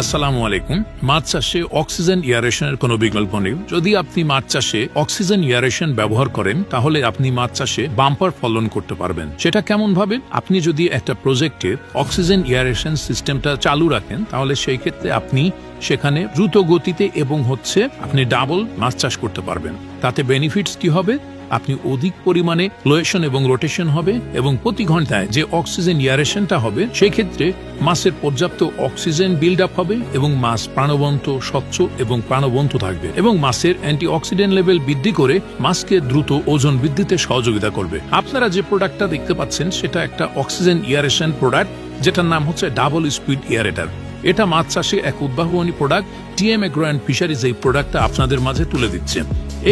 আসসালামু আলাইকুম। মাছ চাষে অক্সিজেন এয়ারেশনের কোনো বিকল্প নেই। যদি আপনি মাছ চাষে অক্সিজেন এয়ারেশন ব্যবহার করেন তাহলে আপনি মাছ চাষে বাম্পার ফলন করতে পারবেন। সেটা কেমন ভাবে? আপনি যদি একটা প্রজেক্টে অক্সিজেন এয়ারেশন সিস্টেমটা চালু রাখেন তাহলে সেই ক্ষেত্রে আপনি সেখানে দ্রুত গতিতে এবং আপনি ডাবল মাছ চাষ করতে পারবেন। তাতে বেনিফিটস কি হবে? আপনি অধিক পরিমাণে ফ্লোয়েশন এবং রোটেশন হবে এবং প্রতি ঘন্টায় যে অক্সিজেন এয়ারেশনটা হবে সেই ক্ষেত্রে মাছের পর্যাপ্ত অক্সিজেন বিল্ড আপ হবে এবং মাছ প্রাণবন্ত, স্বচ্ছ এবং প্রাণবন্ত থাকবে এবং মাছের অ্যান্টিঅক্সিডেন্ট লেভেল বৃদ্ধি করে মাছকে দ্রুত ওজন বৃদ্ধিতে সহযোগিতা করবে। আপনারা যে প্রোডাক্টটা দেখতে পাচ্ছেন সেটা একটা অক্সিজেন এয়ারেশন প্রোডাক্ট, যেটার নাম হচ্ছে ডাবল স্পিড এয়ারেটর। এটা মাছ চাষে এক উদ্ভাবনী product. TM agro and fisheries এই প্রোডাক্টটা আপনাদের মাঝে তুলে দিচ্ছে।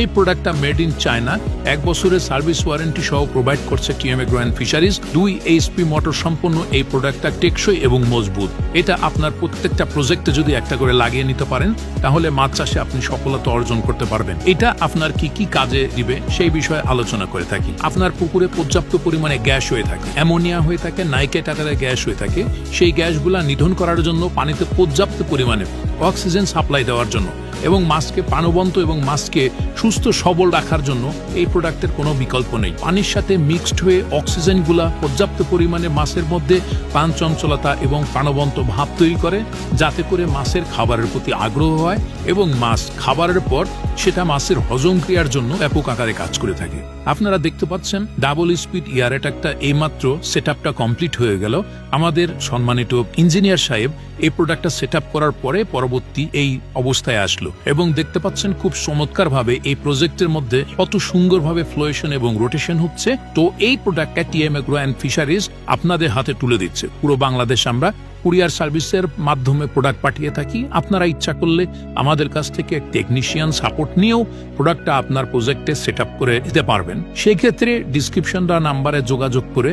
এই প্রোডাক্টটা মেড ইন চায়না, 1 বছরের সার্ভিস ওয়ারেন্টি সহ প্রোভাইড করছে TM agro and fisheries. 2 HP motor সম্পন্ন এই প্রোডাক্টটা টেকসই এবং মজবুত। এটা আপনার প্রত্যেকটা প্রজেক্টে যদি একটা করে লাগিয়ে নিতে পারেন তাহলে মাছ চাষে আপনি সফলতা অর্জন করতে পারবেন। এটা আপনার কি কি কাজে দিবে সেই বিষয়ে আলোচনা করে থাকি। আপনার পুকুরে পর্যাপ্ত পরিমাণে গ্যাস হয়ে থাকে, অ্যামোনিয়া হয়ে থাকে, নাইট্রেট আকারে গ্যাস হয়ে থাকে। সেই গ্যাসগুলা নিধন করার জন্য পানিতে পর্যাপ্ত পরিমাণে অক্সিজেন সাপ্লাই দেওয়ার জন্য এবং মাছকে প্রাণবন্ত এবং মাছকে সুস্থ সবল রাখার জন্য এই প্রোডাক্টের কোনো বিকল্প নেই। পানির সাথে মিক্সড হয়ে অক্সিজেনগুলা পর্যাপ্ত পরিমাণে মাছের মধ্যে প্রাণ চঞ্চলতা এবং প্রাণবন্ত ভাব তৈরি করে, যাতে করে মাছের খাবারের প্রতি আগ্রহ হয় এবং মাছ খাবারের পর সেটা মাছের হজম ক্রিয়ার জন্য ব্যাপক আকারে কাজ করে থাকে। আপনারা দেখতে পাচ্ছেন ডাবল স্পিড এয়ারেটরটা এইমাত্র সেটআপটা কমপ্লিট হয়ে গেল। আমাদের সম্মানিত ইঞ্জিনিয়ার সাহেব এই প্রোডাক্টটা সেটআপ করার পরে পরবর্তী এই অবস্থায় আসলো এবং দেখতে পাচ্ছেন খুব চমৎকার ভাবে এই প্রজেক্টের মধ্যে কত সুন্দরভাবে ফ্লোয়েশন এবং রোটেশন হচ্ছে। তো এই প্রোডাক্টটা টিএম এগ্রো অ্যান্ড ফিশারিজ আপনাদের হাতে তুলে দিচ্ছে। পুরো বাংলাদেশ আমরা কুরিয়ার সার্ভিসের মাধ্যমে প্রোডাক্ট পাঠিয়ে থাকি। আপনারা ইচ্ছা করলে আমাদের কাছ থেকে টেকনিশিয়ান সাপোর্ট নিয়েও প্রোডাক্টটা আপনার প্রজেক্টে সেট আপ করে দিতে পারবেন। সেই ক্ষেত্রে ডিসক্রিপশন বা নাম্বারে যোগাযোগ করে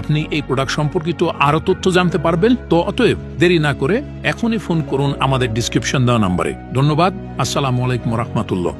আপনি এই প্রোডাক্ট সম্পর্কিত আরো তথ্য জানতে পারবেন। তো অতএব দেরি না করে এখনই ফোন করুন আমাদের ডিসক্রিপশন দেওয়া নাম্বারে। ধন্যবাদ। আসসালামু আলাইকুম রহমতুল্লাহ।